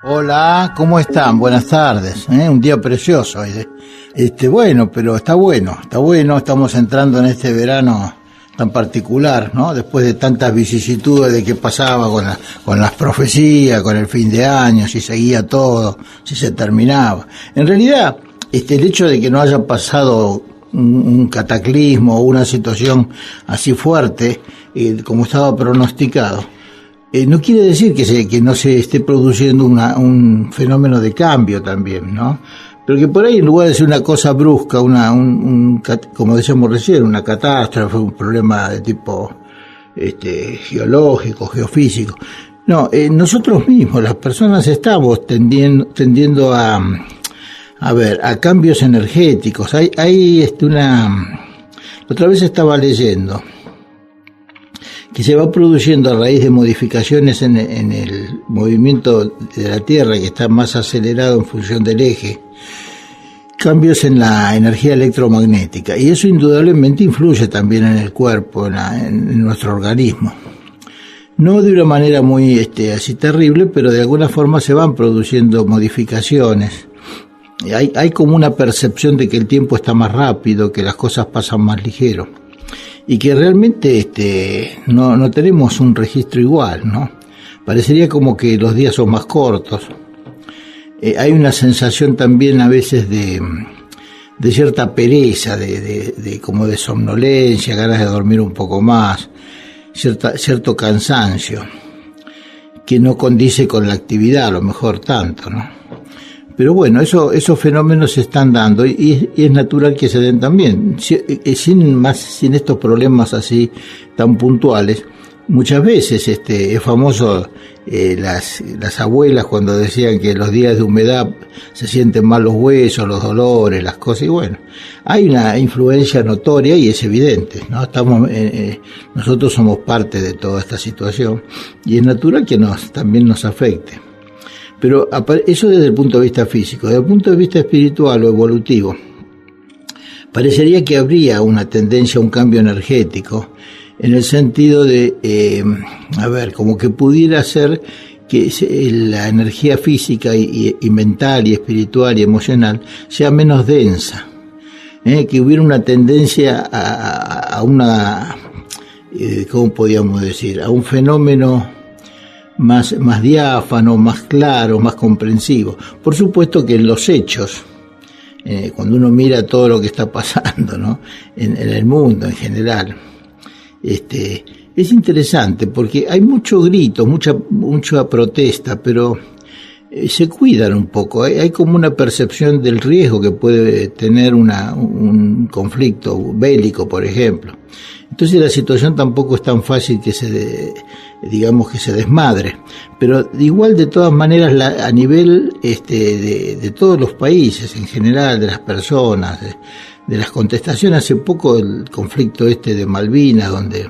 Hola, ¿cómo están? Buenas tardes. Un día precioso hoy. Bueno, pero está bueno, estamos entrando en este verano tan particular, ¿no? Después de tantas vicisitudes de qué pasaba con las profecías, con el fin de año, si seguía todo, si se terminaba. En realidad, el hecho de que no haya pasado un cataclismo o una situación así fuerte, como estaba pronosticado, no quiere decir que no se esté produciendo un fenómeno de cambio también, ¿no? Pero que por ahí, en lugar de ser una cosa brusca, como decíamos recién, una catástrofe, un problema de tipo geológico, geofísico. No, nosotros mismos, las personas, estamos tendiendo a cambios energéticos. Otra vez estaba leyendo que se va produciendo a raíz de modificaciones en el movimiento de la Tierra, que está más acelerado en función del eje, cambios en la energía electromagnética, y eso indudablemente influye también en el cuerpo, en nuestro organismo. No de una manera muy así terrible, pero de alguna forma se van produciendo modificaciones. Hay como una percepción de que el tiempo está más rápido, que las cosas pasan más ligero, y que realmente no tenemos un registro igual, ¿no? Parecería como que los días son más cortos. Hay una sensación también a veces de cierta pereza, como de somnolencia, ganas de dormir un poco más, cierto cansancio, que no condice con la actividad, a lo mejor tanto, ¿no? Pero bueno, esos fenómenos se están dando y es natural que se den también, sin estos problemas así tan puntuales. Muchas veces es famoso las abuelas cuando decían que los días de humedad se sienten mal los huesos, los dolores, las cosas, y bueno, hay una influencia notoria y es evidente, ¿no? Nosotros somos parte de toda esta situación y es natural que también nos afecte. Pero eso desde el punto de vista físico. Desde el punto de vista espiritual o evolutivo, parecería que habría una tendencia a un cambio energético, en el sentido de, como que pudiera ser que la energía física y mental y espiritual y emocional sea menos densa, que hubiera una tendencia a una, ¿cómo podríamos decir?, a un fenómeno más diáfano, más claro, más comprensivo. Por supuesto que en los hechos, cuando uno mira todo lo que está pasando, ¿no?, en el mundo en general, es interesante porque hay mucho grito, mucha protesta, pero se cuidan un poco. Hay como una percepción del riesgo que puede tener un conflicto bélico, por ejemplo. Entonces la situación tampoco es tan fácil que se desmadre, pero igual, de todas maneras, a nivel de todos los países en general, de las personas, de las contestaciones. Hace poco el conflicto de Malvinas, donde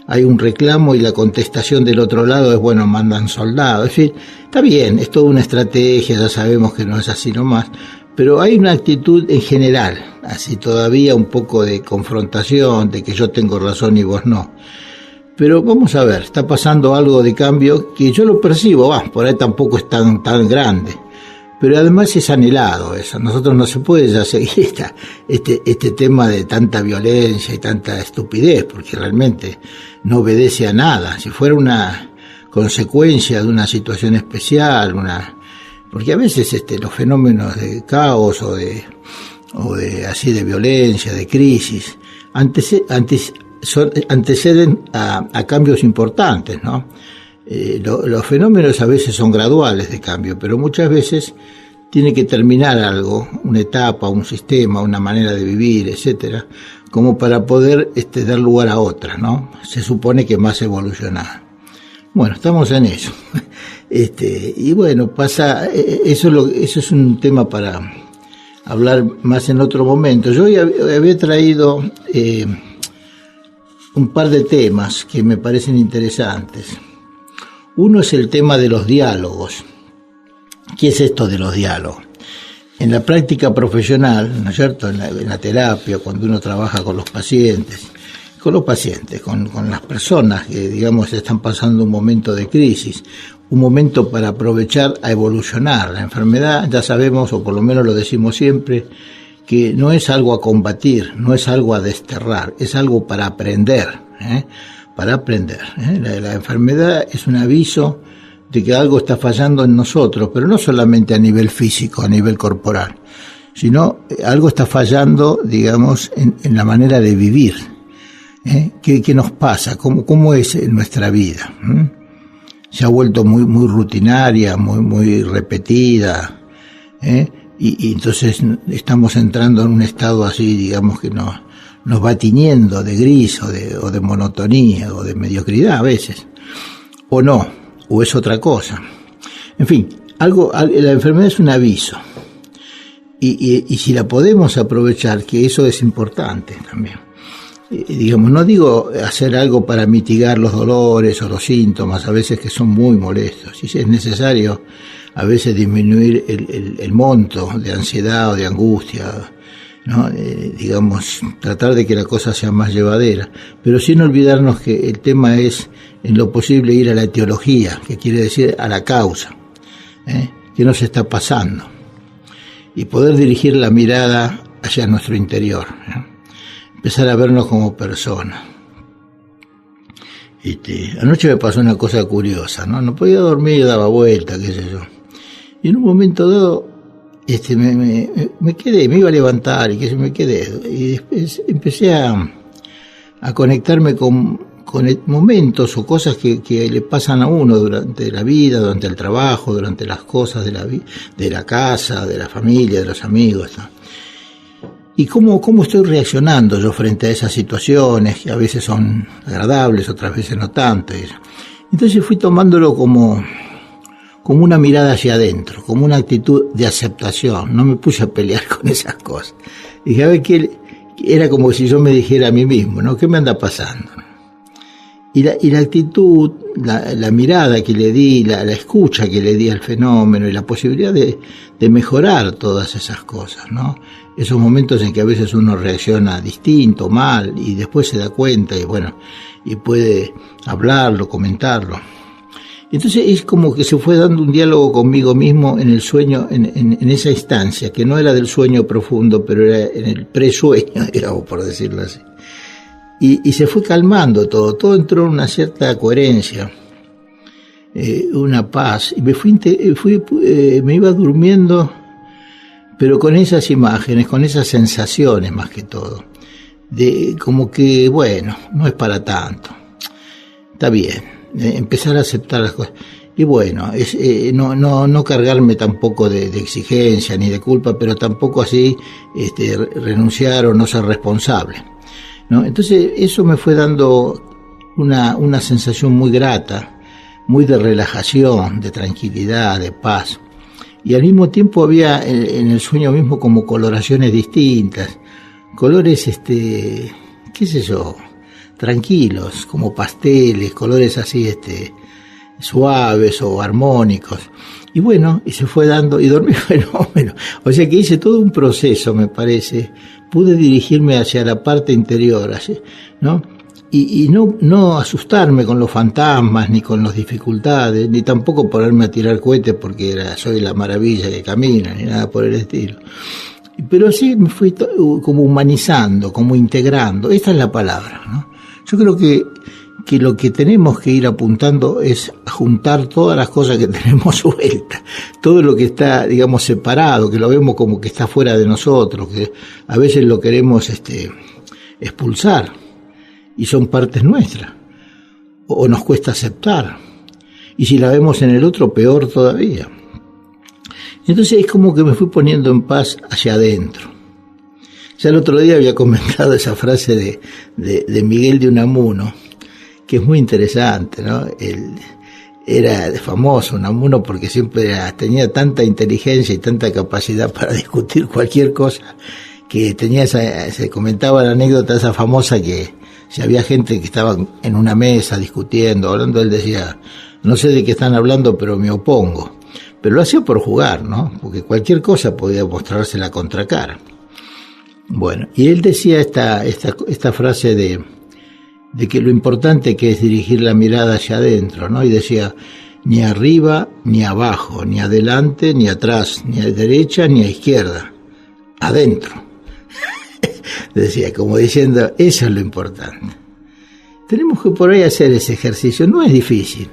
hay un reclamo y la contestación del otro lado es, bueno, mandan soldados. En fin, está bien, es toda una estrategia, ya sabemos que no es así nomás, pero hay una actitud en general, así todavía un poco de confrontación, de que yo tengo razón y vos no. Pero vamos a ver, está pasando algo de cambio que yo lo percibo, por ahí tampoco es tan grande, pero además es anhelado eso. Nosotros no se puede ya seguir este tema de tanta violencia y tanta estupidez, porque realmente no obedece a nada. Si fuera una consecuencia de una situación especial, porque a veces los fenómenos de caos o de violencia, de crisis, anteceden a cambios importantes, ¿no? Los fenómenos a veces son graduales de cambio, pero muchas veces tiene que terminar algo, una etapa, un sistema, una manera de vivir, etcétera, como para poder dar lugar a otra, ¿no? Se supone que más evolucionada. Bueno, estamos en eso. Y bueno, eso es un tema para hablar más en otro momento. Yo había traído un par de temas que me parecen interesantes. Uno es el tema de los diálogos. ¿Qué es esto de los diálogos? En la práctica profesional, ¿no es cierto?, en la terapia, cuando uno trabaja con los pacientes, con los pacientes, con las personas que, digamos, están pasando un momento de crisis, un momento para aprovechar a evolucionar. La enfermedad, ya sabemos, o por lo menos lo decimos siempre, que no es algo a combatir, no es algo a desterrar, es algo para aprender, para aprender. La enfermedad es un aviso de que algo está fallando en nosotros, pero no solamente a nivel físico, a nivel corporal, sino algo está fallando, digamos, en la manera de vivir. ¿Qué nos pasa? ¿Cómo es nuestra vida? Se ha vuelto muy rutinaria, muy repetida, y entonces estamos entrando en un estado así, digamos, que nos va tiñendo de gris o de monotonía o de mediocridad a veces, o no, o es otra cosa. En fin, la enfermedad es un aviso, y si la podemos aprovechar, que eso es importante también. Digamos, no digo hacer algo para mitigar los dolores o los síntomas, a veces que son muy molestos, y si es necesario a veces disminuir el monto de ansiedad o de angustia, ¿no? Digamos, tratar de que la cosa sea más llevadera, pero sin olvidarnos que el tema es, en lo posible, ir a la etiología, que quiere decir a la causa, ¿qué nos está pasando? Y poder dirigir la mirada hacia nuestro interior, empezar a vernos como personas. Anoche me pasó una cosa curiosa, no podía dormir, daba vuelta, qué sé yo. Y en un momento dado, me quedé, me iba a levantar y me quedé. Y después empecé a conectarme con momentos o cosas que le pasan a uno durante la vida, durante el trabajo, durante las cosas de la casa, de la familia, de los amigos, ¿no? Y cómo estoy reaccionando yo frente a esas situaciones, que a veces son agradables, otras veces no tanto. Entonces fui tomándolo como una mirada hacia adentro, como una actitud de aceptación. No me puse a pelear con esas cosas. Dije, a ver, era como si yo me dijera a mí mismo, ¿no? ¿Qué me anda pasando? Y la actitud, la mirada que le di, la escucha que le di al fenómeno y la posibilidad de mejorar todas esas cosas, ¿no? Esos momentos en que a veces uno reacciona distinto, mal, y después se da cuenta y puede hablarlo, comentarlo. Entonces es como que se fue dando un diálogo conmigo mismo en el sueño, en esa instancia, que no era del sueño profundo, pero era en el presueño, digamos, por decirlo así. Y se fue calmando todo entró en una cierta coherencia, una paz, y me iba durmiendo, pero con esas imágenes, con esas sensaciones más que todo, de como que, bueno, no es para tanto, está bien, empezar a aceptar las cosas. Y bueno, no cargarme tampoco de exigencia ni de culpa, pero tampoco así renunciar o no ser responsable, ¿no? Entonces eso me fue dando una sensación muy grata, muy de relajación, de tranquilidad, de paz. Y al mismo tiempo había en el sueño mismo como coloraciones distintas, colores, qué sé yo, tranquilos, como pasteles, colores así, suaves o armónicos. Y bueno, y se fue dando, y dormí fenómeno. O sea que hice todo un proceso, me parece. Pude dirigirme hacia la parte interior, ¿no? Y no asustarme con los fantasmas, ni con las dificultades, ni tampoco ponerme a tirar cohetes porque soy la maravilla que camina, ni nada por el estilo. Pero sí me fui como humanizando, como integrando. Esta es la palabra, ¿no? Yo creo que lo que tenemos que ir apuntando es a juntar todas las cosas que tenemos sueltas, todo lo que está, digamos, separado, que lo vemos como que está fuera de nosotros, que a veces lo queremos expulsar, y son partes nuestras, o nos cuesta aceptar, y si la vemos en el otro, peor todavía. Entonces es como que me fui poniendo en paz hacia adentro. Ya el otro día había comentado esa frase de Miguel de Unamuno, que es muy interesante, ¿no? Él era famoso, Unamuno, porque siempre tenía tanta inteligencia y tanta capacidad para discutir cualquier cosa, que se comentaba la anécdota esa famosa que si había gente que estaba en una mesa discutiendo, hablando, él decía, no sé de qué están hablando, pero me opongo. Pero lo hacía por jugar, ¿no? Porque cualquier cosa podía mostrarse la contracara. Bueno, y él decía esta frase de que lo importante que es dirigir la mirada hacia adentro, ¿no? Y decía, ni arriba ni abajo, ni adelante ni atrás, ni a derecha ni a izquierda, adentro. Decía, como diciendo, eso es lo importante. Tenemos que por ahí hacer ese ejercicio, no es difícil,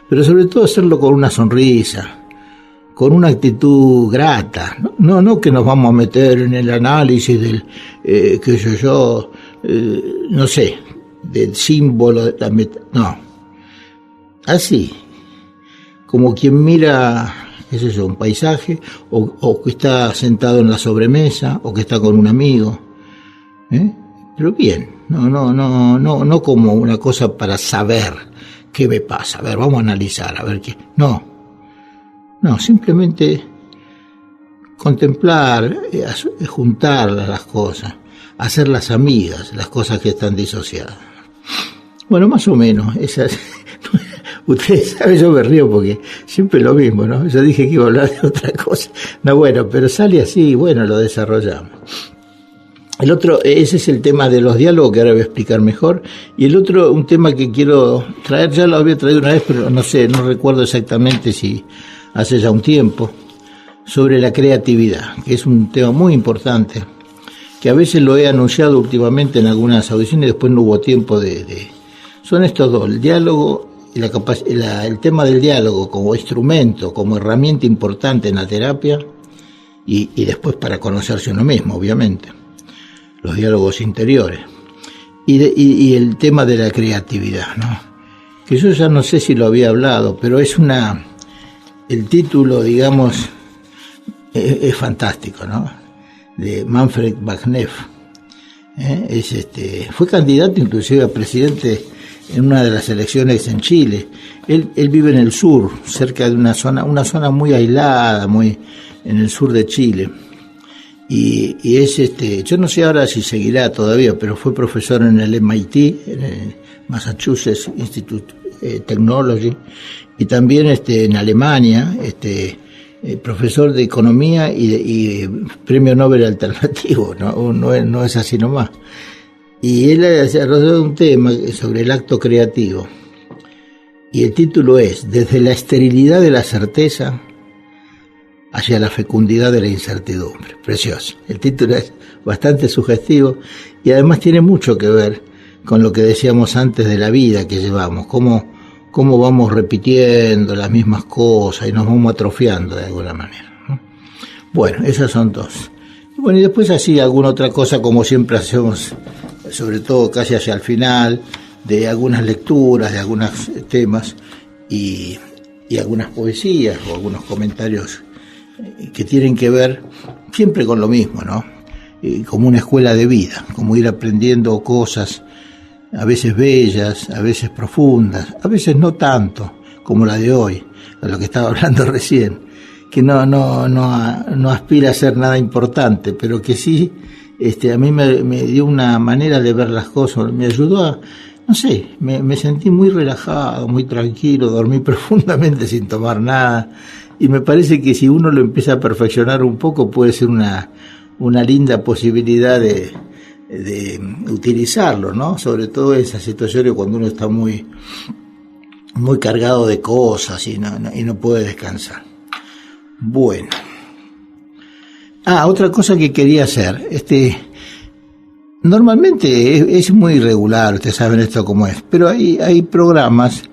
pero sobre todo hacerlo con una sonrisa, con una actitud grata, no que nos vamos a meter en el análisis del, no sé, del símbolo, de la no, así, como quien mira, qué sé yo, un paisaje, o que está sentado en la sobremesa, o que está con un amigo, pero bien, no como una cosa para saber qué me pasa, a ver, vamos a analizar, a ver qué, no, simplemente contemplar, juntar las cosas, hacerlas amigas, las cosas que están disociadas. Bueno, más o menos, esas. Ustedes saben, yo me río porque siempre lo mismo, ¿no? Yo dije que iba a hablar de otra cosa. No, bueno, pero sale así y bueno, lo desarrollamos. El otro, ese es el tema de los diálogos, que ahora voy a explicar mejor. Y el otro, un tema que quiero traer, ya lo había traído una vez, pero no sé, no recuerdo exactamente si hace ya un tiempo, sobre la creatividad, que es un tema muy importante, que a veces lo he anunciado últimamente en algunas audiciones y después no hubo tiempo Son estos dos, el diálogo y el tema del diálogo como instrumento, como herramienta importante en la terapia y después para conocerse uno mismo, obviamente, los diálogos interiores. Y el tema de la creatividad, ¿no? Que yo ya no sé si lo había hablado, pero es el título, digamos, es fantástico, ¿no? De Manfred Wagner. Fue candidato inclusive a presidente en una de las elecciones en Chile. Él vive en el sur, cerca de una zona muy aislada, muy en el sur de Chile. Y es yo no sé ahora si seguirá todavía, pero fue profesor en el MIT, en el Massachusetts Institute Technology, y también en Alemania, profesor de economía y premio Nobel alternativo, no es así nomás. Y él ha desarrollado un tema sobre el acto creativo, y el título es Desde la esterilidad de la certeza hacia la fecundidad de la incertidumbre. Precioso. El título es bastante sugestivo y además tiene mucho que ver con lo que decíamos antes de la vida que llevamos, cómo vamos repitiendo las mismas cosas y nos vamos atrofiando de alguna manera, ¿no? Bueno, esas son dos. Bueno, y después así alguna otra cosa, como siempre hacemos, sobre todo casi hacia el final, de algunas lecturas, de algunos temas y algunas poesías o algunos comentarios que tienen que ver siempre con lo mismo, ¿no? Como una escuela de vida, como ir aprendiendo cosas a veces bellas, a veces profundas, a veces no tanto como la de hoy, de lo que estaba hablando recién, que no aspira a ser nada importante, pero que sí, a mí me dio una manera de ver las cosas, me ayudó a, no sé, me sentí muy relajado, muy tranquilo, dormí profundamente sin tomar nada, y me parece que si uno lo empieza a perfeccionar un poco puede ser una linda posibilidad de utilizarlo, ¿no? Sobre todo en esas situaciones cuando uno está muy cargado de cosas y no puede descansar. Bueno. Otra cosa que quería hacer, normalmente es muy irregular, ustedes saben esto cómo es, pero hay programas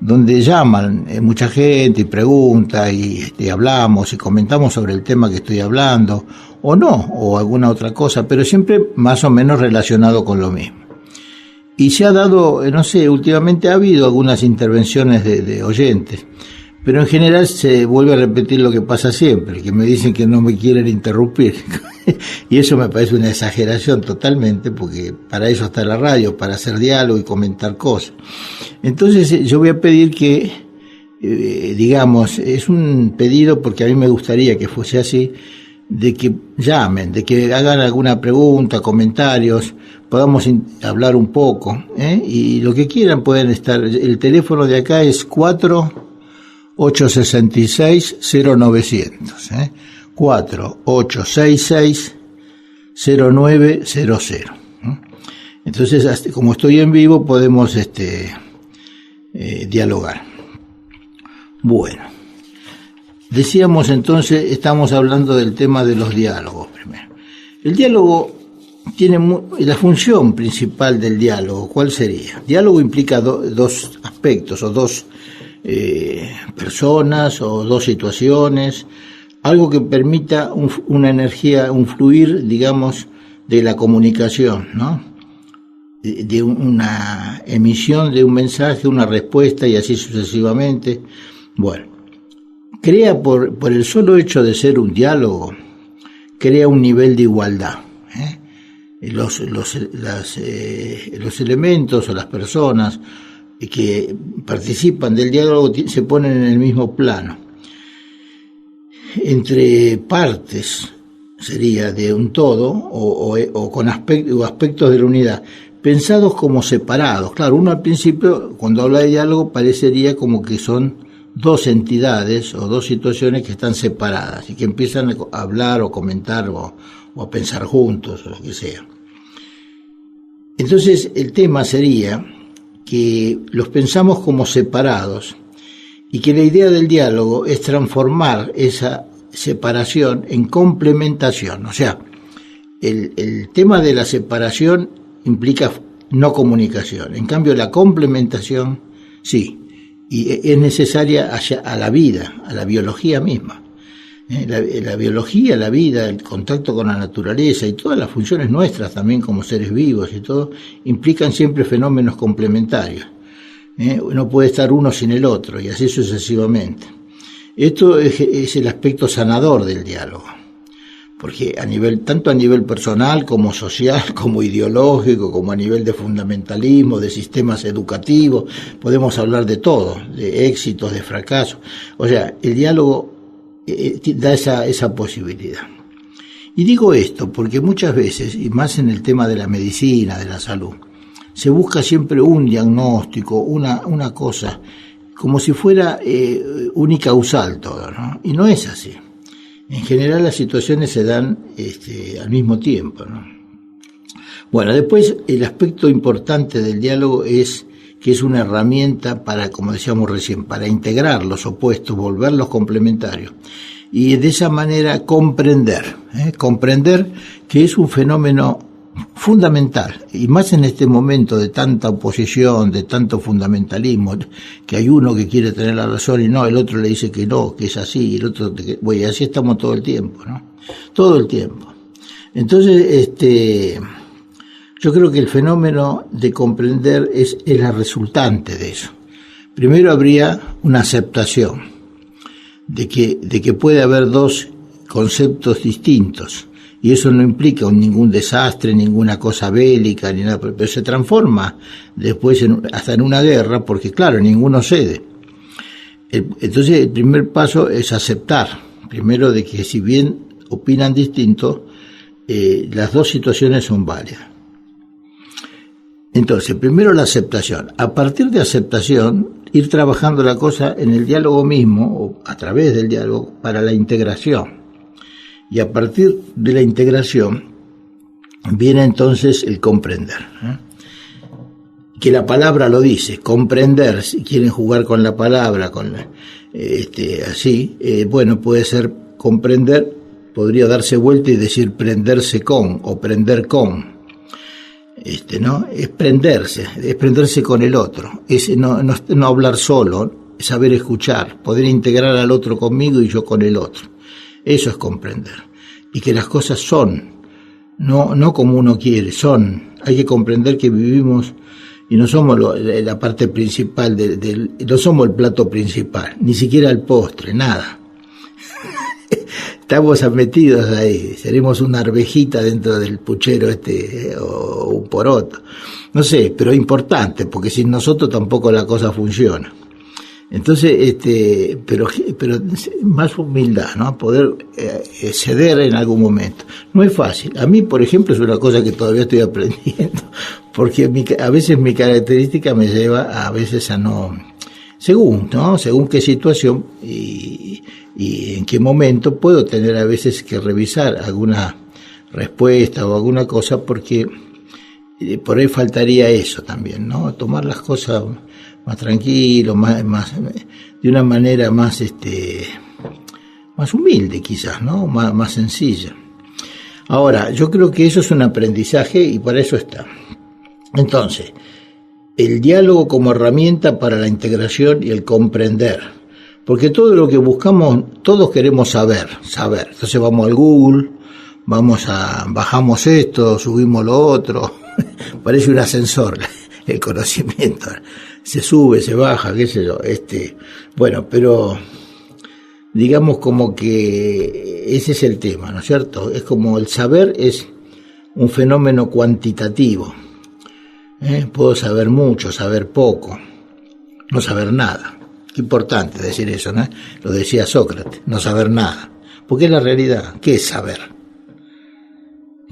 donde llaman mucha gente y pregunta y hablamos y comentamos sobre el tema que estoy hablando, o no, o alguna otra cosa, pero siempre más o menos relacionado con lo mismo. Y se ha dado, no sé, últimamente ha habido algunas intervenciones de oyentes, pero en general se vuelve a repetir lo que pasa siempre, que me dicen que no me quieren interrumpir. Y eso me parece una exageración totalmente, porque para eso está la radio, para hacer diálogo y comentar cosas. Entonces yo voy a pedir que, digamos, es un pedido porque a mí me gustaría que fuese así, de que llamen, de que hagan alguna pregunta, comentarios, podamos hablar un poco, y lo que quieran pueden estar. El teléfono de acá es 4-866-0900, 4-866-0900. Entonces, como estoy en vivo, podemos dialogar. Bueno, decíamos entonces, estamos hablando del tema de los diálogos primero. El diálogo tiene la función principal del diálogo, ¿cuál sería? Diálogo implica dos aspectos, o dos personas, o dos situaciones, algo que permita una energía, un fluir, digamos, de la comunicación, ¿no? De una emisión de un mensaje, una respuesta y así sucesivamente. Bueno, crea por el solo hecho de ser un diálogo, crea un nivel de igualdad. Los elementos o las personas que participan del diálogo se ponen en el mismo plano. Entre partes sería de un todo o con aspectos de la unidad, pensados como separados. Claro, uno al principio, cuando habla de diálogo, parecería como que son dos entidades o dos situaciones que están separadas y que empiezan a hablar o comentar o a pensar juntos o lo que sea. Entonces el tema sería que los pensamos como separados y que la idea del diálogo es transformar esa separación en complementación. O sea, el tema de la separación implica no comunicación, en cambio la complementación sí, y es necesaria a la vida, a la biología misma. La biología, la vida, el contacto con la naturaleza y todas las funciones nuestras también como seres vivos y todo, implican siempre fenómenos complementarios. No puede estar uno sin el otro y así sucesivamente. Esto es el aspecto sanador del diálogo, porque tanto a nivel personal como social, como ideológico, como a nivel de fundamentalismo, de sistemas educativos, podemos hablar de todo, de éxitos, de fracasos. O sea, el diálogo da esa posibilidad. Y digo esto porque muchas veces, y más en el tema de la medicina, de la salud, se busca siempre un diagnóstico, una cosa, como si fuera unicausal todo, ¿no? Y no es así. En general las situaciones se dan al mismo tiempo, ¿no? Bueno, después el aspecto importante del diálogo es que es una herramienta para, como decíamos recién, para integrar los opuestos, volverlos complementarios. Y de esa manera comprender que es un fenómeno fundamental, y más en este momento de tanta oposición, de tanto fundamentalismo, que hay uno que quiere tener la razón y no, el otro le dice que no, que es así, y el otro, bueno, y así estamos todo el tiempo, ¿no? Todo el tiempo. Entonces, yo creo que el fenómeno de comprender es la resultante de eso. Primero habría una aceptación de que puede haber dos conceptos distintos, y eso no implica ningún desastre, ninguna cosa bélica, ni nada, pero se transforma después hasta en una guerra, porque claro, ninguno cede. Entonces el primer paso es aceptar, primero de que si bien opinan distinto, las dos situaciones son válidas. Entonces, primero la aceptación. A partir de aceptación, ir trabajando la cosa en el diálogo mismo, o a través del diálogo, para la integración. Y a partir de la integración viene entonces el comprender. Que la palabra lo dice, comprender, si quieren jugar con la palabra, bueno, puede ser comprender, podría darse vuelta y decir prenderse con, o prender con. ¿No? Es prenderse con el otro, es no hablar solo, es saber escuchar, poder integrar al otro conmigo y yo con el otro. Eso es comprender. Y que las cosas son, no como uno quiere, son. Hay que comprender que vivimos y no somos la parte principal, no somos el plato principal, ni siquiera el postre, nada. Estamos metidos ahí, seremos una arvejita dentro del puchero o un poroto. No sé, pero es importante, porque sin nosotros tampoco la cosa funciona. Entonces, pero más humildad, ¿no? Poder ceder en algún momento. No es fácil. A mí, por ejemplo, es una cosa que todavía estoy aprendiendo, porque a veces mi característica me lleva a veces a no, según qué situación y en qué momento puedo tener a veces que revisar alguna respuesta o alguna cosa, porque por ahí faltaría eso también, ¿no? Tomar las cosas más tranquilo, más de una manera más más humilde quizás, ¿no? Más sencilla. Ahora, yo creo que eso es un aprendizaje y para eso está. Entonces, el diálogo como herramienta para la integración y el comprender. Porque todo lo que buscamos, todos queremos saber. Entonces vamos al Google, bajamos esto, subimos lo otro. Parece un ascensor el conocimiento. Se sube, se baja, qué sé yo. Bueno, pero digamos como que ese es el tema, ¿no es cierto? Es como el saber es un fenómeno cuantitativo. Puedo saber mucho, saber poco, no saber nada. Qué importante decir eso, ¿no? Lo decía Sócrates, no saber nada. Porque es la realidad. ¿Qué es saber?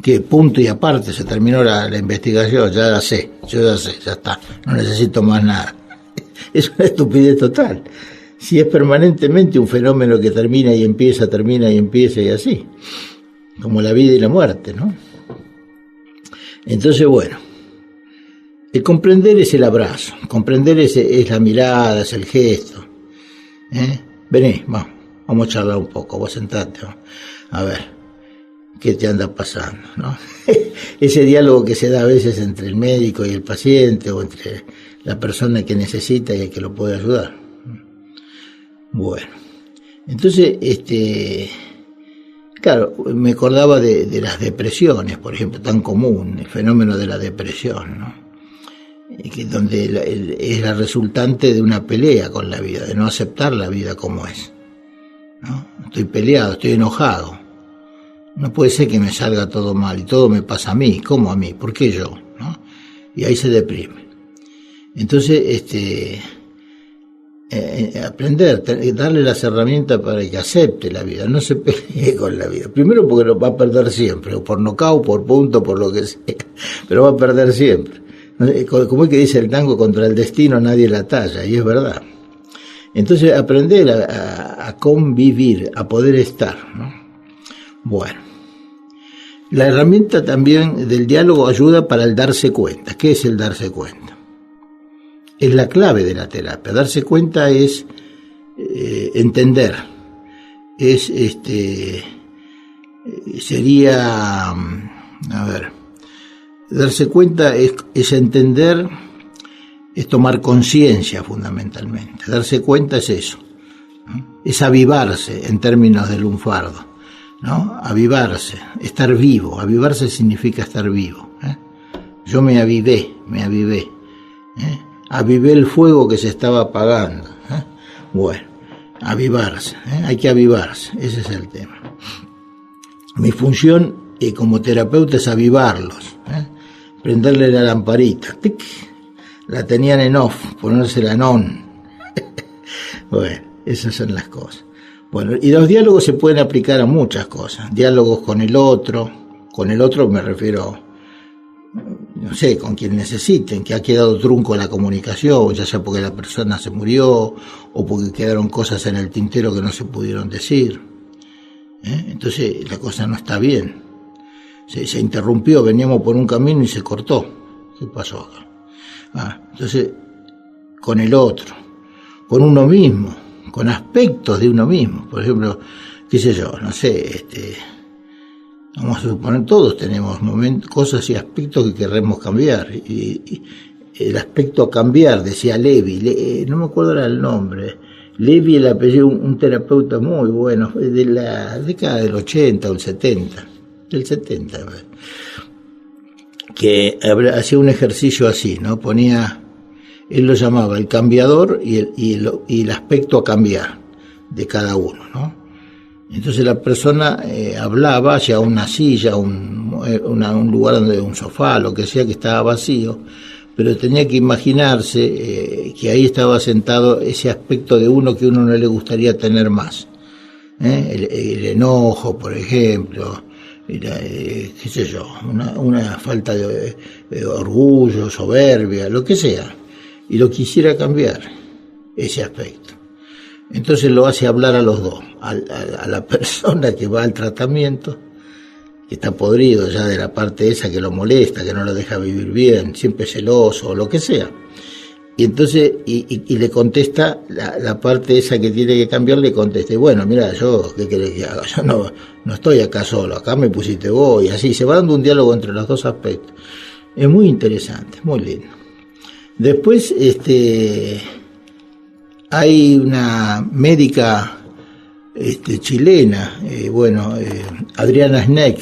¿Qué punto y aparte se terminó la investigación? Yo ya sé, ya está. No necesito más nada. Es una estupidez total. Si es permanentemente un fenómeno que termina y empieza y así. Como la vida y la muerte, ¿no? Entonces, bueno. El comprender es el abrazo, comprender es la mirada, es el gesto. Vení, vamos a charlar un poco, vos sentate, a ver, ¿qué te anda pasando? ¿No? Ese diálogo que se da a veces entre el médico y el paciente, o entre la persona que necesita y el que lo puede ayudar. Bueno, entonces, claro, me acordaba de las depresiones, por ejemplo, tan común, el fenómeno de la depresión, ¿no? Donde es la resultante de una pelea con la vida, de no aceptar la vida como es, ¿no? Estoy peleado, estoy enojado, no puede ser que me salga todo mal y todo me pasa a mí. ¿Cómo a mí? ¿Por qué yo? ¿No? Y ahí se deprime. Entonces aprender, darle las herramientas para que acepte la vida, no se pelee con la vida, primero porque lo va a perder siempre, o por nocaut, por punto, por lo que sea, pero va a perder siempre. Como es que dice el tango, contra el destino nadie la talla, y es verdad. Entonces aprender a convivir, a poder estar, ¿no? Bueno, la herramienta también del diálogo ayuda para el darse cuenta. ¿Qué es el darse cuenta? Es la clave de la terapia. Darse cuenta es entender, es sería, a ver, darse cuenta es entender, es tomar conciencia fundamentalmente. Darse cuenta es eso, ¿no? Es avivarse en términos de lunfardo, ¿no? Avivarse, estar vivo. Avivarse significa estar vivo. Yo me avivé. Avivé el fuego que se estaba apagando. Bueno, avivarse, hay que avivarse, ese es el tema. Mi función como terapeuta es avivarlos, prenderle la lamparita, tic, la tenían en off, ponérsela en on. Bueno, esas son las cosas. Bueno, y los diálogos se pueden aplicar a muchas cosas. Diálogos con el otro me refiero, no sé, con quien necesiten, que ha quedado trunco la comunicación, ya sea porque la persona se murió o porque quedaron cosas en el tintero que no se pudieron decir. Entonces la cosa no está bien. Se interrumpió, veníamos por un camino y se cortó. ¿Qué pasó acá? Entonces, con el otro, con uno mismo, con aspectos de uno mismo. Por ejemplo, qué sé yo, no sé, vamos a suponer, todos tenemos momentos, cosas y aspectos que queremos cambiar. Y el aspecto a cambiar, decía Levi, no me acuerdo era el nombre. Levi, el apellido, un terapeuta muy bueno, de la década del 80 o el 70, del 70, que hacía un ejercicio así, ¿no? Ponía, él lo llamaba el cambiador y el aspecto a cambiar de cada uno, ¿no? Entonces la persona hablaba hacia una silla, un lugar donde un sofá, lo que sea, que estaba vacío, pero tenía que imaginarse que ahí estaba sentado ese aspecto de uno que uno no le gustaría tener más. El enojo, por ejemplo, qué sé yo, una falta de orgullo, soberbia, lo que sea, y lo quisiera cambiar, ese aspecto. Entonces lo hace hablar a los dos, a la persona que va al tratamiento que está podrido ya de la parte esa que lo molesta, que no lo deja vivir bien, siempre celoso o lo que sea. Y entonces, y le contesta, la parte esa que tiene que cambiar, le contesta, y bueno, mira, yo, ¿qué querés que haga? Yo no estoy acá solo, acá me pusiste vos, y así, se va dando un diálogo entre los dos aspectos. Es muy interesante, muy lindo. Después, hay una médica, chilena, Adriana Schneck,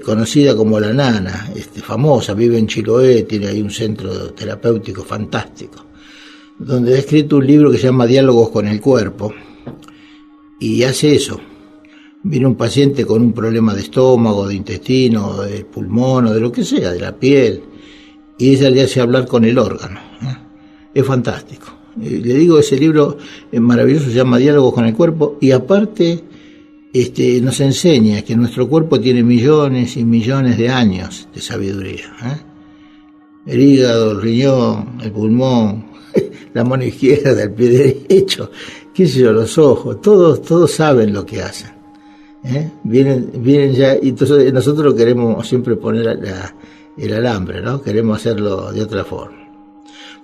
conocida como la Nana, famosa, vive en Chiloé, tiene ahí un centro terapéutico fantástico, donde ha escrito un libro que se llama Diálogos con el Cuerpo, y hace eso. Viene un paciente con un problema de estómago, de intestino, de pulmón o de lo que sea, de la piel, y ella le hace hablar con el órgano. Es fantástico. Le digo, ese libro es maravilloso, se llama Diálogos con el Cuerpo, y aparte nos enseña que nuestro cuerpo tiene millones y millones de años de sabiduría. El hígado, el riñón, el pulmón, la mano izquierda, el pie derecho, qué sé yo, los ojos, todos saben lo que hacen. Vienen ya, y entonces nosotros queremos siempre poner el alambre, ¿no? Queremos hacerlo de otra forma.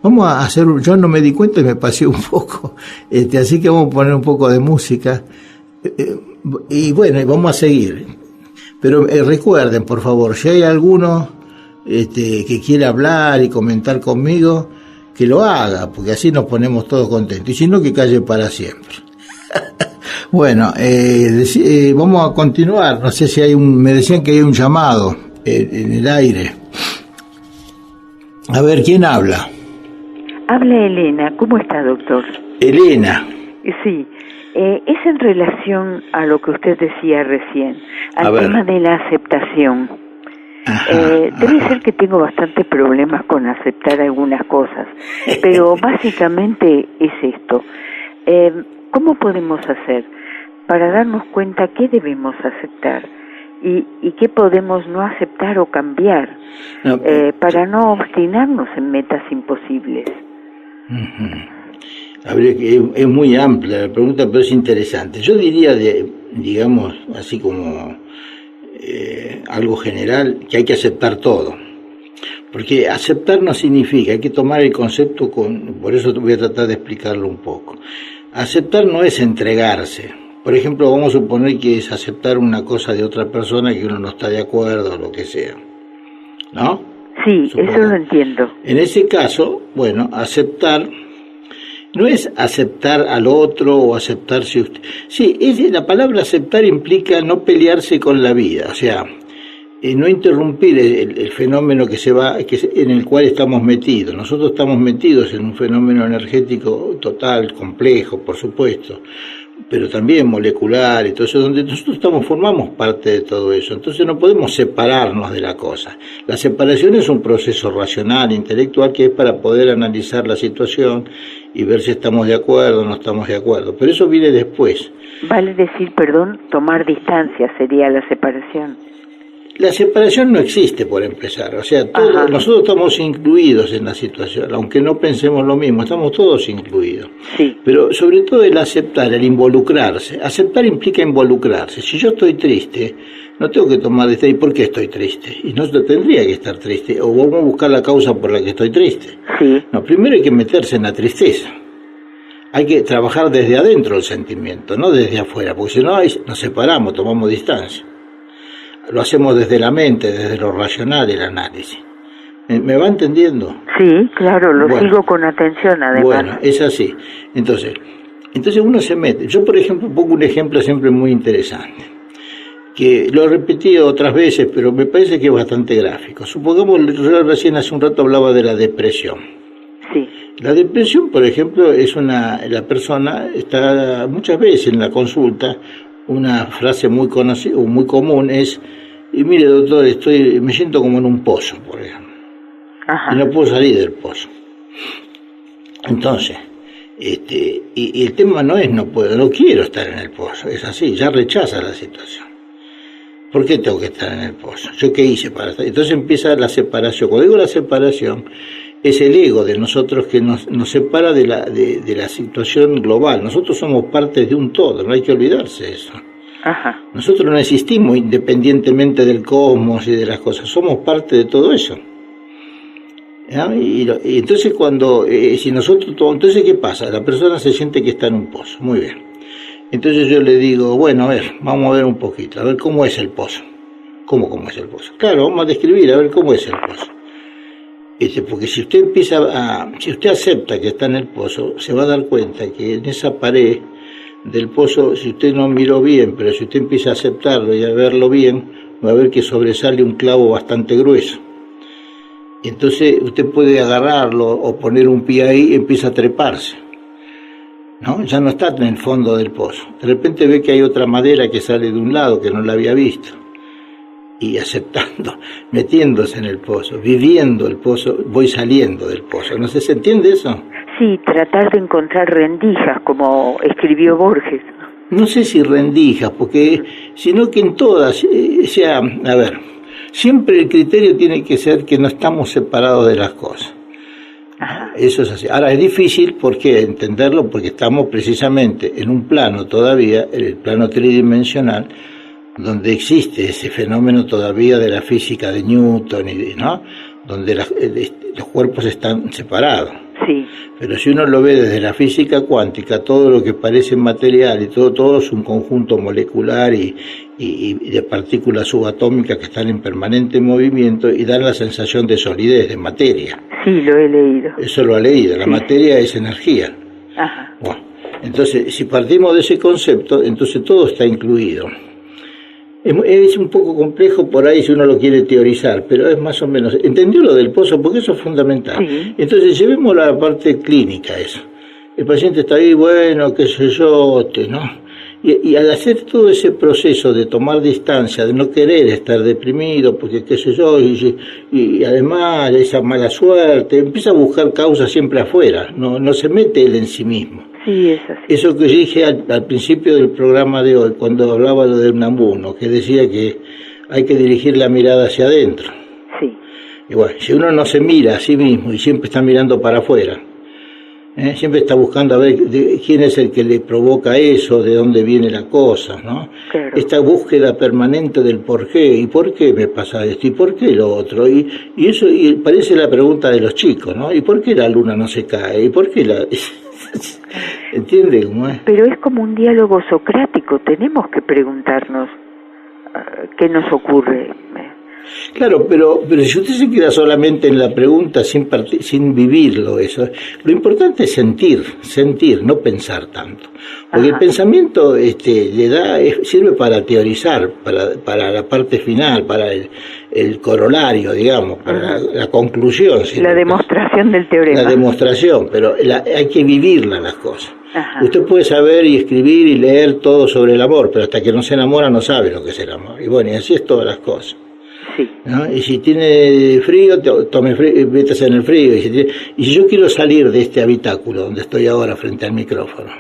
Vamos a hacer, yo no me di cuenta y me pasé un poco, así que vamos a poner un poco de música. Y bueno, vamos a seguir. Pero recuerden, por favor, si hay alguno que quiera hablar y comentar conmigo, que lo haga, porque así nos ponemos todos contentos. Y si no, que calle para siempre. Bueno, vamos a continuar. No sé si me decían que hay un llamado en el aire. A ver, ¿quién habla? Habla Elena. ¿Cómo está, doctor? Elena. Sí. Es en relación a lo que usted decía recién, al tema de la aceptación. Debe ser que tengo bastantes problemas con aceptar algunas cosas, pero básicamente es esto. ¿Cómo podemos hacer para darnos cuenta qué debemos aceptar y qué podemos no aceptar o cambiar, para no obstinarnos en metas imposibles? Es muy amplia la pregunta, pero es interesante. Yo diría, digamos, así como algo general, que hay que aceptar todo. Porque aceptar no significa, hay que tomar el concepto por eso voy a tratar de explicarlo un poco. Aceptar no es entregarse. Por ejemplo, vamos a suponer que es aceptar una cosa de otra persona que uno no está de acuerdo o lo que sea, ¿no? Sí, eso lo entiendo. En ese caso, bueno, aceptar no es aceptar al otro o aceptarse usted. Sí, la palabra aceptar implica no pelearse con la vida, o sea, no interrumpir el fenómeno en el cual estamos metidos. Nosotros estamos metidos en un fenómeno energético total, complejo, por supuesto, pero también molecular y todo eso, donde nosotros formamos parte de todo eso. Entonces no podemos separarnos de la cosa. La separación es un proceso racional, intelectual, que es para poder analizar la situación y ver si estamos de acuerdo o no estamos de acuerdo. Pero eso viene después. Vale decir, tomar distancia sería la separación. La separación no existe, por empezar. O sea, nosotros estamos incluidos en la situación, aunque no pensemos lo mismo, estamos todos incluidos. Sí. Pero sobre todo el aceptar, el involucrarse. Aceptar implica involucrarse. Si yo estoy triste, no tengo que tomar ¿y por qué estoy triste? Y no tendría que estar triste. O vamos a buscar la causa por la que estoy triste. Sí. No, primero hay que meterse en la tristeza. Hay que trabajar desde adentro el sentimiento, no desde afuera, porque si no nos separamos, tomamos distancia. Lo hacemos desde la mente, desde lo racional, el análisis. ¿Me va entendiendo? Sí, claro, lo sigo con atención, además. Bueno, es así. Entonces uno se mete. Yo, por ejemplo, pongo un ejemplo siempre muy interesante, que lo he repetido otras veces, pero me parece que es bastante gráfico. Supongamos, yo recién hace un rato hablaba de la depresión. Sí. La depresión, por ejemplo, la persona está muchas veces en la consulta. Una frase muy conocida, muy común es: y mire, doctor, me siento como en un pozo, por ejemplo. Ajá. Y no puedo salir del pozo. Entonces, y el tema no es no quiero estar en el pozo, es así, ya rechaza la situación. ¿Por qué tengo que estar en el pozo? ¿Yo qué hice para estar? Entonces empieza la separación. Cuando digo la separación, es el ego de nosotros que nos separa de la situación global. Nosotros somos parte de un todo, no hay que olvidarse de eso. Ajá. Nosotros no existimos independientemente del cosmos y de las cosas, somos parte de todo eso. Y entonces entonces ¿qué pasa? La persona se siente que está en un pozo, muy bien. Entonces yo le digo, bueno, a ver, vamos a ver un poquito, a ver cómo es el pozo. ¿Cómo es el pozo? Claro, vamos a describir, a ver cómo es el pozo. Porque si usted acepta que está en el pozo, se va a dar cuenta que en esa pared del pozo, si usted no miró bien, pero si usted empieza a aceptarlo y a verlo bien, va a ver que sobresale un clavo bastante grueso. Entonces usted puede agarrarlo o poner un pie ahí y empieza a treparse, ¿no? Ya no está en el fondo del pozo. De repente ve que hay otra madera que sale de un lado que no la había visto. Y aceptando, metiéndose en el pozo, viviendo el pozo, voy saliendo del pozo. ¿No sé, se entiende eso? Sí, tratar de encontrar rendijas, como escribió Borges. No sé si rendijas, porque sino que en todas, a ver, siempre el criterio tiene que ser que no estamos separados de las cosas. Ajá. Eso es así. Ahora es difícil, ¿por qué? Entenderlo, porque estamos precisamente en un plano todavía, en el plano tridimensional, donde existe ese fenómeno todavía de la física de Newton, ¿no? Donde los cuerpos están separados. Sí. Pero si uno lo ve desde la física cuántica, todo lo que parece material y todo es un conjunto molecular y de partículas subatómicas que están en permanente movimiento y dan la sensación de solidez, de materia. Sí, lo he leído. Eso lo ha leído. La materia es energía. Ajá. Bueno, entonces, si partimos de ese concepto, entonces todo está incluido. Es un poco complejo por ahí si uno lo quiere teorizar, pero es más o menos. ¿Entendió lo del pozo? Porque eso es fundamental. Sí. Entonces, llevémoslo a la parte clínica, eso. El paciente está ahí, bueno, qué sé yo, ¿no? Y al hacer todo ese proceso de tomar distancia, de no querer estar deprimido, porque qué sé yo, y además esa mala suerte, empieza a buscar causas siempre afuera, no se mete él en sí mismo. Sí, es así. Eso que yo dije al principio del programa de hoy, cuando hablaba lo de Unamuno, que decía que hay que dirigir la mirada hacia adentro. Sí. Y bueno, si uno no se mira a sí mismo y siempre está mirando para afuera, siempre está buscando a ver quién es el que le provoca eso, de dónde viene la cosa, ¿no? Claro. Esta búsqueda permanente del por qué, y por qué me pasa esto, y por qué lo otro, y eso parece la pregunta de los chicos, ¿no? ¿Y por qué la luna no se cae? ¿Y por qué la...? ¿Entiende cómo es? Pero es como un diálogo socrático, tenemos que preguntarnos qué nos ocurre. Claro, pero si usted se queda solamente en la pregunta sin vivirlo, eso, lo importante es sentir, no pensar tanto. Porque el pensamiento sirve para teorizar, para la parte final, para el corolario, digamos, para la conclusión. La demostración del teorema. La demostración, pero hay que vivirla las cosas. Ajá. Usted puede saber y escribir y leer todo sobre el amor, pero hasta que no se enamora no sabe lo que es el amor. Y bueno, y así es todas las cosas. Sí. ¿No? Y si tiene frío, tome frío, métase en el frío. Y si yo quiero salir de este habitáculo donde estoy ahora frente al micrófono,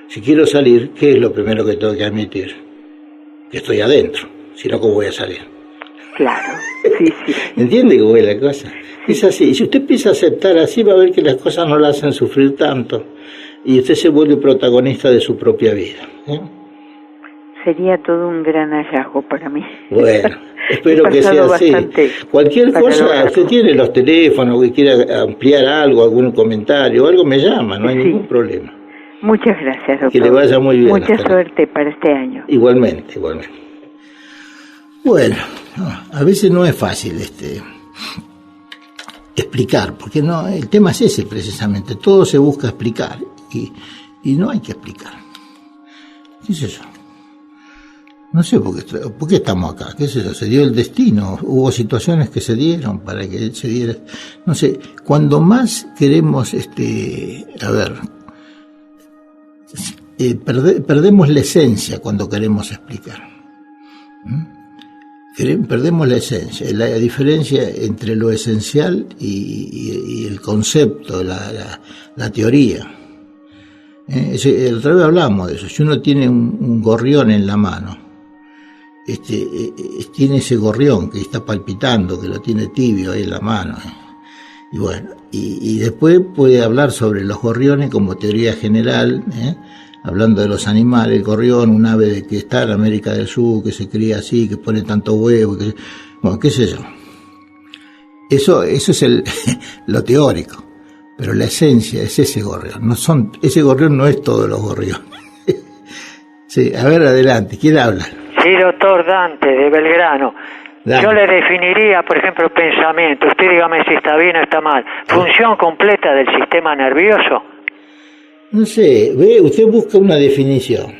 si quiero salir, ¿qué es lo primero que tengo que admitir? Que estoy adentro, si no, ¿cómo voy a salir? Claro, sí. ¿Entiende cómo es la cosa? Es así. Y si usted empieza a aceptar así, va a ver que las cosas no la hacen sufrir tanto. Y usted se vuelve protagonista de su propia vida. Sería todo un gran hallazgo para mí. Bueno, espero que sea así. Cualquier cosa, usted tiene los teléfonos, que quiera ampliar algo, algún comentario, algo me llama, no hay ningún problema. Muchas gracias, doctor. Que le vaya muy bien. Mucha suerte para este año. Igualmente. Bueno, a veces no es fácil explicar, porque no, el tema es ese precisamente, todo se busca explicar y no hay que explicar. ¿Qué es eso? No sé por qué estamos acá, qué es eso, se dio el destino, hubo situaciones que se dieron para que se diera, no sé, cuando más queremos, perdemos la esencia cuando queremos explicar. Perdemos la esencia, la diferencia entre lo esencial y el concepto, la teoría. El otro día hablamos de eso, si uno tiene un gorrión en la mano, tiene ese gorrión que está palpitando, que lo tiene tibio ahí en la mano. Y bueno, y después puede hablar sobre los gorriones como teoría general, hablando de los animales, el gorrión, un ave que está en América del Sur, que se cría así, que pone tanto huevo, bueno, qué sé yo. Eso es lo teórico, pero la esencia es ese gorrión. Ese gorrión no es todos los gorriones. Sí, a ver, adelante, ¿quién habla? Sí, doctor Dante, de Belgrano. Dame. Yo le definiría, por ejemplo, pensamiento. Usted dígame si está bien o está mal. ¿Función completa del sistema nervioso? No sé, usted busca una definición.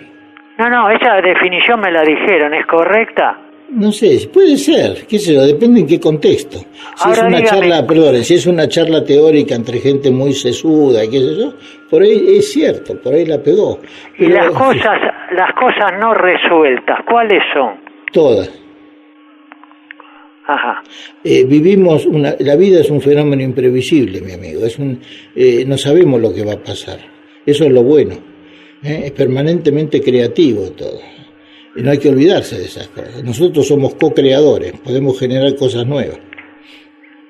No, esa definición me la dijeron, ¿es correcta? No sé, puede ser, qué sé yo, depende en qué contexto. Si ahora es una charla, perdón, si es una charla teórica entre gente muy sesuda, qué sé yo, por ahí es cierto, por ahí la pegó. Pero, ¿y las cosas no resueltas, cuáles son? Todas. Ajá. La vida es un fenómeno imprevisible, mi amigo, no sabemos lo que va a pasar, eso es lo bueno, es permanentemente creativo todo. Y no hay que olvidarse de esas cosas. Nosotros somos co-creadores, podemos generar cosas nuevas.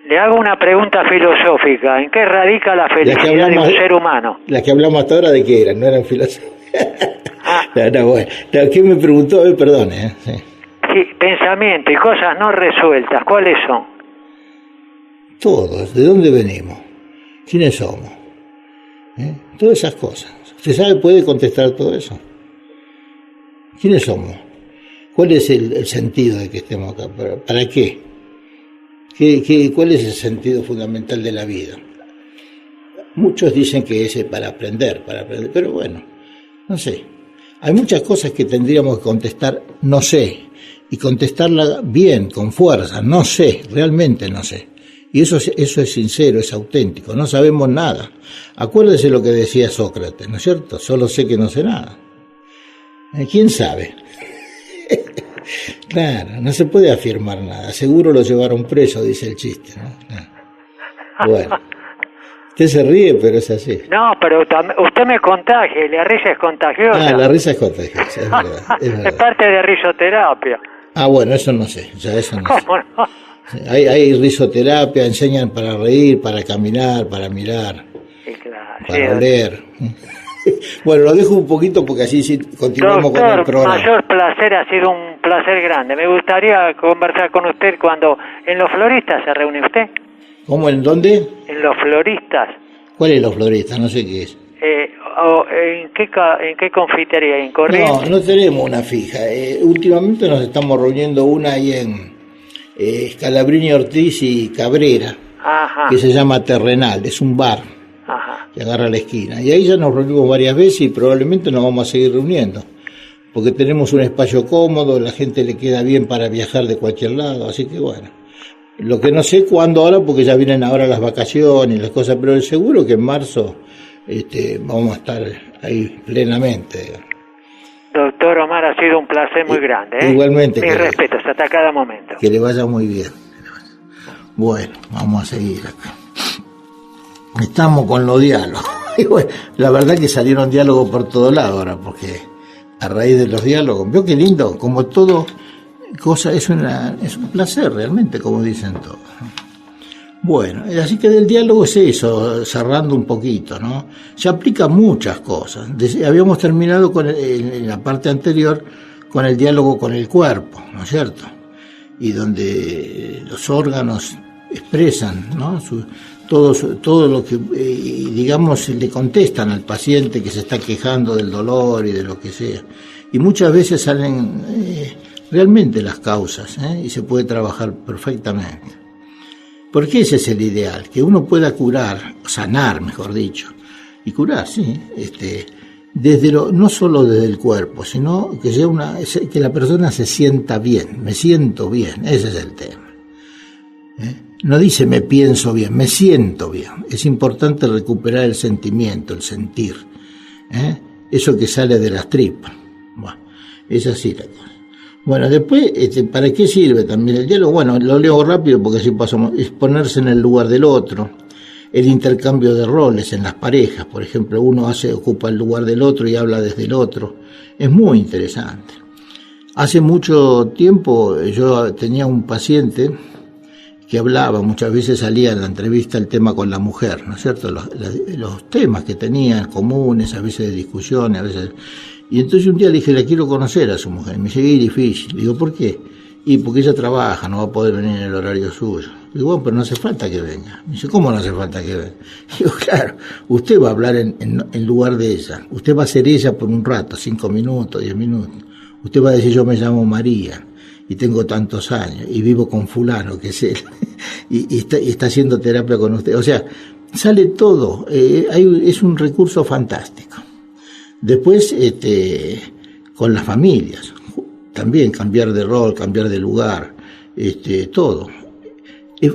Le hago una pregunta filosófica. ¿En qué radica la felicidad de un ser humano? Las que hablamos hasta ahora, ¿de qué eran? ¿No eran filosóficas? Bueno. ¿Qué me preguntó? Perdone. Sí. Sí, pensamiento y cosas no resueltas. ¿Cuáles son? Todos. ¿De dónde venimos? ¿Quiénes somos? Todas esas cosas. ¿Usted puede contestar todo eso? ¿Quiénes somos? ¿Cuál es el sentido de que estemos acá? ¿Para qué? ¿Cuál es el sentido fundamental de la vida? Muchos dicen que es para aprender, pero bueno, no sé. Hay muchas cosas que tendríamos que contestar, no sé, y contestarla bien, con fuerza, no sé, realmente no sé. Y eso es sincero, es auténtico, no sabemos nada. Acuérdese lo que decía Sócrates, ¿no es cierto? Solo sé que no sé nada. ¿Quién sabe? Claro, no se puede afirmar nada. Seguro lo llevaron preso, dice el chiste, ¿no? Bueno, usted se ríe, pero es así. No, pero usted me contagia, la risa es contagiosa. La risa es contagiosa, es verdad. Es parte de risoterapia. Bueno, eso no sé, eso no sé. ¿Cómo no? Hay risoterapia, enseñan para reír, para caminar, para mirar, sí, claro, para oler. Bueno, lo dejo un poquito porque así sí continuamos con el programa. Mayor placer, ha sido un placer grande. Me gustaría conversar con usted cuando en Los Floristas se reúne usted. ¿Cómo? ¿En dónde? En Los Floristas. ¿Cuál es Los Floristas? No sé qué es. ¿En qué confitería? ¿En Corrientes? No tenemos una fija. Últimamente nos estamos reuniendo una ahí en Scalabrini Ortiz y Cabrera. Ajá. Que se llama Terrenal, es un bar. Ajá. Que agarra la esquina. Y ahí ya nos reunimos varias veces y probablemente nos vamos a seguir reuniendo. Porque tenemos un espacio cómodo, la gente le queda bien para viajar de cualquier lado, así que bueno. Lo que no sé cuándo ahora, porque ya vienen ahora las vacaciones y las cosas, pero seguro que en marzo vamos a estar ahí plenamente. Doctor Omar, ha sido un placer muy grande. Igualmente. Mis respetos, hasta cada momento. Que le vaya muy bien. Bueno, vamos a seguir acá. Estamos con los diálogos. Y bueno, la verdad que salieron diálogos por todo lado ahora, porque a raíz de los diálogos, veo qué lindo, como todo cosa, es un placer realmente, como dicen todos. Bueno, así que del diálogo es eso, cerrando un poquito, ¿no? Se aplica muchas cosas. Habíamos terminado en la parte anterior con el diálogo con el cuerpo, ¿no es cierto? Y donde los órganos expresan, ¿no? Todo lo que, digamos, le contestan al paciente que se está quejando del dolor y de lo que sea. Y muchas veces salen realmente las causas, y se puede trabajar perfectamente. Porque ese es el ideal, que uno pueda curar, sanar, mejor dicho, y curar, sí, no solo desde el cuerpo, sino que la persona se sienta bien, me siento bien, ese es el tema. No dice me pienso bien, me siento bien. Es importante recuperar el sentimiento, el sentir. Eso que sale de las tripas. Bueno, es así la cosa. Bueno, después, ¿para qué sirve también el diálogo? Bueno, lo leo rápido porque así pasamos. Es ponerse en el lugar del otro. El intercambio de roles en las parejas. Por ejemplo, uno ocupa el lugar del otro y habla desde el otro. Es muy interesante. Hace mucho tiempo yo tenía un paciente que hablaba, muchas veces salía en la entrevista el tema con la mujer, ¿no es cierto? Los temas que tenían comunes, a veces de discusiones, a veces... Y entonces un día le dije, la quiero conocer a su mujer. Me dice, es difícil. Le digo, ¿por qué? Y porque ella trabaja, no va a poder venir en el horario suyo. Le digo, bueno, pero no hace falta que venga. Me dice, ¿cómo no hace falta que venga? Le digo, claro, usted va a hablar en lugar de ella. Usted va a ser ella por un rato, 5 minutos, 10 minutos. Usted va a decir, yo me llamo María y tengo tantos años y vivo con fulano, que es él, y está haciendo terapia con usted. O sea, sale todo. Es un recurso fantástico. Después, con las familias, también cambiar de rol, cambiar de lugar, todo.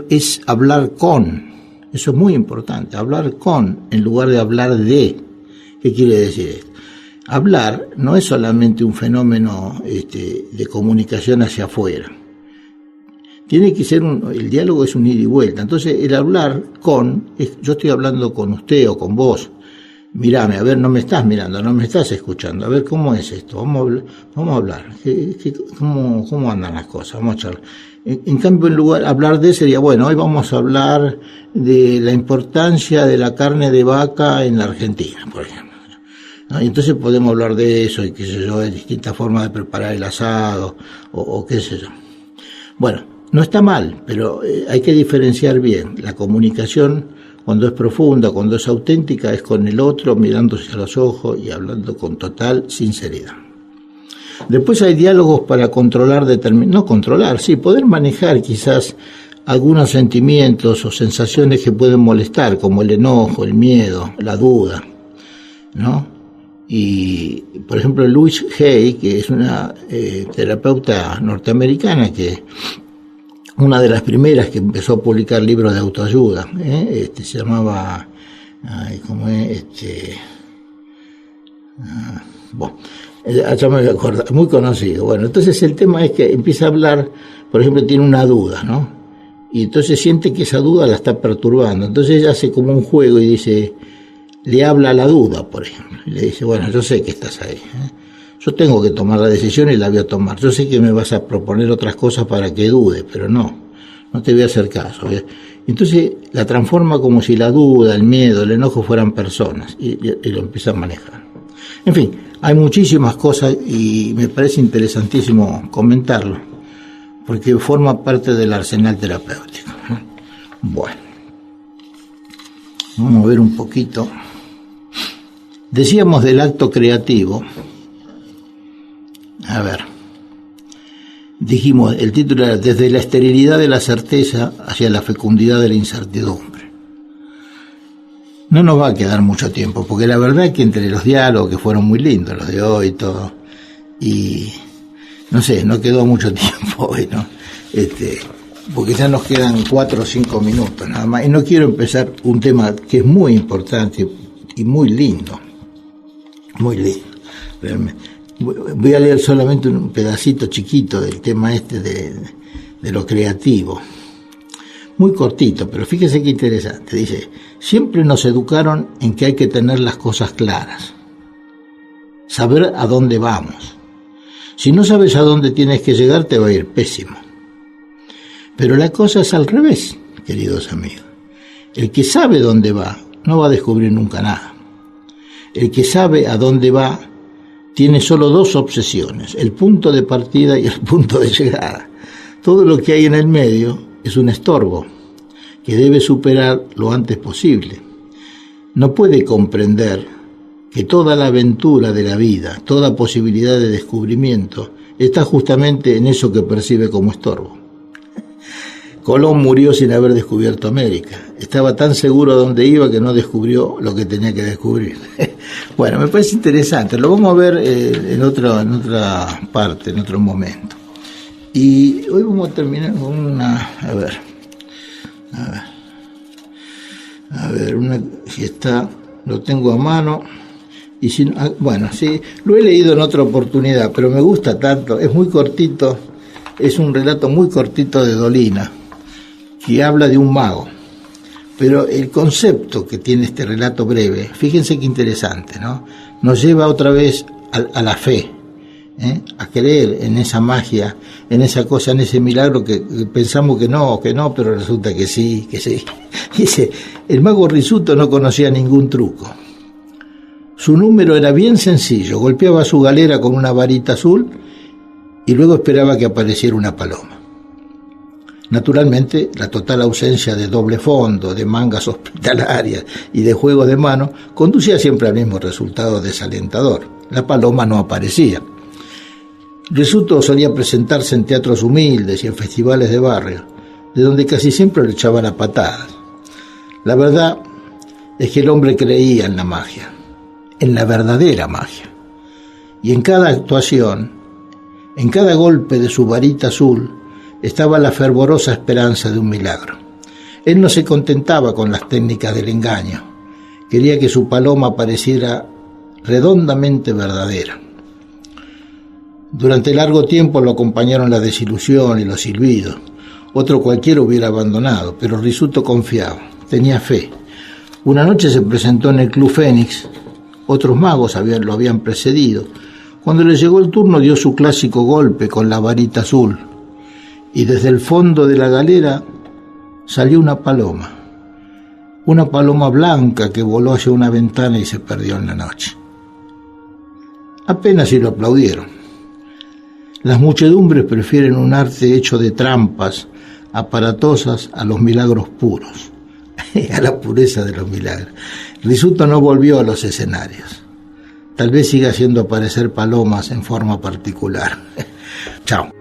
Es hablar con, eso es muy importante, hablar con, en lugar de hablar de. ¿Qué quiere decir esto? Hablar no es solamente un fenómeno de comunicación hacia afuera. Tiene que ser el diálogo es un ida y vuelta. Entonces, el hablar con, yo estoy hablando con usted o con vos. Mírame, a ver, no me estás mirando, no me estás escuchando, a ver cómo es esto, vamos a hablar, ¿cómo andan las cosas? Vamos a charlar. En cambio, en lugar de hablar de sería, bueno, hoy vamos a hablar de la importancia de la carne de vaca en la Argentina, por ejemplo, ¿no? Y entonces podemos hablar de eso y qué sé yo, de distintas formas de preparar el asado o qué sé yo. Bueno, no está mal, pero hay que diferenciar bien la comunicación. Cuando es profunda, cuando es auténtica, es con el otro, mirándose a los ojos y hablando con total sinceridad. Después hay diálogos para controlar no controlar, sí, poder manejar quizás algunos sentimientos o sensaciones que pueden molestar, como el enojo, el miedo, la duda, ¿no? Y, por ejemplo, Louise Hay, que es una terapeuta norteamericana que una de las primeras que empezó a publicar libros de autoayuda, se llamaba, ya me voy a acordar, muy conocido. Bueno, entonces el tema es que empieza a hablar, por ejemplo, tiene una duda, ¿no? Y entonces siente que esa duda la está perturbando. Entonces ella hace como un juego y dice, le habla a la duda, por ejemplo, y le dice, bueno, yo sé que estás ahí, yo tengo que tomar la decisión y la voy a tomar. Yo sé que me vas a proponer otras cosas para que dude, pero no te voy a hacer caso. Entonces la transforma como si la duda, el miedo, el enojo fueran personas y lo empieza a manejar. En fin, hay muchísimas cosas y me parece interesantísimo comentarlo, porque forma parte del arsenal terapéutico. Bueno, vamos a ver un poquito. Decíamos del acto creativo. A ver, dijimos, el título era Desde la esterilidad de la certeza hacia la fecundidad de la incertidumbre. No nos va a quedar mucho tiempo, porque la verdad es que entre los diálogos, que fueron muy lindos, los de hoy y todo, y no sé, no quedó mucho tiempo hoy, ¿no? Porque ya nos quedan 4 o 5 minutos nada más, y no quiero empezar un tema que es muy importante y muy lindo, realmente. Voy a leer solamente un pedacito chiquito del tema de lo creativo. Muy cortito, pero fíjese qué interesante. Dice, siempre nos educaron en que hay que tener las cosas claras. Saber a dónde vamos. Si no sabes a dónde tienes que llegar, te va a ir pésimo. Pero la cosa es al revés, queridos amigos. El que sabe dónde va, no va a descubrir nunca nada. El que sabe a dónde va, tiene solo 2 obsesiones, el punto de partida y el punto de llegada. Todo lo que hay en el medio es un estorbo que debe superar lo antes posible. No puede comprender que toda la aventura de la vida, toda posibilidad de descubrimiento, está justamente en eso que percibe como estorbo. Colón murió sin haber descubierto América. Estaba tan seguro a dónde iba que no descubrió lo que tenía que descubrir. Bueno, me parece interesante. Lo vamos a ver en otra parte, en otro momento. Y hoy vamos a terminar con una... A ver, una que está... Lo tengo a mano. Y si no, bueno, sí, lo he leído en otra oportunidad, pero me gusta tanto. Es muy cortito. Es un relato muy cortito de Dolina, que habla de un mago, pero el concepto que tiene este relato breve, fíjense qué interesante, ¿no? Nos lleva otra vez a la fe, a creer en esa magia, en esa cosa, en ese milagro que pensamos que no, pero resulta que sí. Dice, el mago Risuto no conocía ningún truco. Su número era bien sencillo, golpeaba su galera con una varita azul y luego esperaba que apareciera una paloma. Naturalmente, la total ausencia de doble fondo, de mangas hospitalarias y de juegos de mano conducía siempre al mismo resultado desalentador. La paloma no aparecía. Risuto solía presentarse en teatros humildes y en festivales de barrio, de donde casi siempre lo echaban a patadas. La verdad es que el hombre creía en la magia, en la verdadera magia. Y en cada actuación, en cada golpe de su varita azul, estaba la fervorosa esperanza de un milagro. Él no se contentaba con las técnicas del engaño. Quería que su paloma pareciera redondamente verdadera. Durante largo tiempo lo acompañaron la desilusión y los silbidos. Otro cualquiera hubiera abandonado, pero Risuto confiaba, tenía fe. Una noche se presentó en el Club Fénix. Otros magos lo habían precedido. Cuando le llegó el turno dio su clásico golpe con la varita azul. Y desde el fondo de la galera salió una paloma blanca que voló hacia una ventana y se perdió en la noche. Apenas si lo aplaudieron. Las muchedumbres prefieren un arte hecho de trampas aparatosas a los milagros puros, a la pureza de los milagros. Risuto no volvió a los escenarios. Tal vez siga haciendo aparecer palomas en forma particular. Chao.